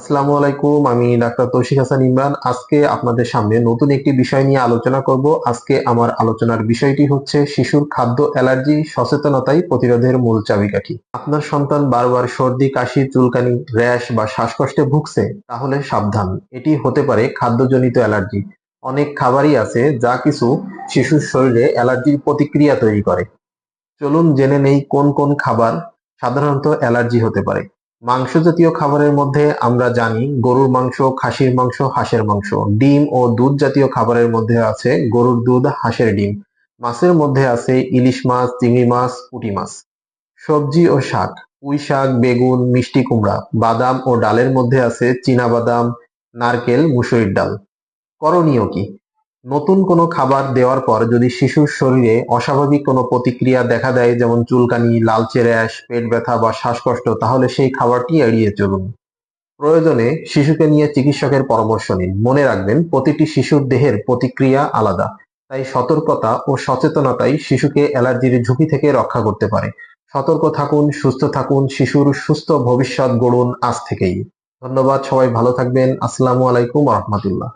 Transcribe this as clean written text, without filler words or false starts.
আসসালামু আলাইকুম। আমি ডাক্তার তৌশিক হাসান ইমরান। আজকে আপনাদের সামনে নতুন একটি বিষয় নিয়ে আলোচনা করব। আজকে আমার আলোচনার বিষয়টি হচ্ছে শিশুর খাদ্য অ্যালার্জি সচেতনতাই প্রতিরোধের মূল চাবিকাঠি। আপনার সন্তান বারবার সর্দি, কাশি, চুলকানি, র্যাশ বা শ্বাসকষ্টে ভুগছে, তাহলে সাবধান। এটি হতে পারে খাদ্যজনিত অ্যালার্জি। অনেক খাবারই আছে যা কিছু শিশুর শরীরে অ্যালার্জির প্রতিক্রিয়া তৈরি করে। চলুন জেনে নেই কোন কোন খাবার সাধারণত অ্যালার্জি হতে পারে। মাংস জাতীয় খাবারের মধ্যে আমরা জানি গরুর মাংস, খাসির মাংস, হাঁসের মাংস। ডিম ও দুধ জাতীয় খাবারের মধ্যে আছে গরুর দুধ, হাঁসের ডিম। মাছের মধ্যে আছে ইলিশ মাছ, চিংড়ি মাছ, পুঁটি মাছ। সবজি ও শাক, পুঁই শাক, বেগুন, মিষ্টি কুমড়া। বাদাম ও ডালের মধ্যে আছে চীনা বাদাম, নারকেল, মুসুরির ডাল। করণীয় কি? নতুন কোনো খাবার দেওয়ার পর যদি শিশুর শরীরে অস্বাভাবিক কোনো প্রতিক্রিয়া দেখা দেয়, যেমন চুলকানি, লালচে র্যাশ, পেট ব্যথা বা শ্বাসকষ্ট, তাহলে সেই খাবারটি এড়িয়ে চলুন। প্রয়োজনে শিশুকে নিয়ে চিকিৎসকের পরামর্শ নিন। মনে রাখবেন, প্রতিটি শিশুর দেহের প্রতিক্রিয়া আলাদা। তাই সতর্কতা ও সচেতনতাই শিশুকে অ্যালার্জির ঝুঁকি থেকে রক্ষা করতে পারে। সতর্ক থাকুন, সুস্থ থাকুন, শিশুর সুস্থ ভবিষ্যৎ গড়ুন আজ থেকেই। ধন্যবাদ, সবাই ভালো থাকবেন। আসসালামু আলাইকুম রহমতুল্লাহ।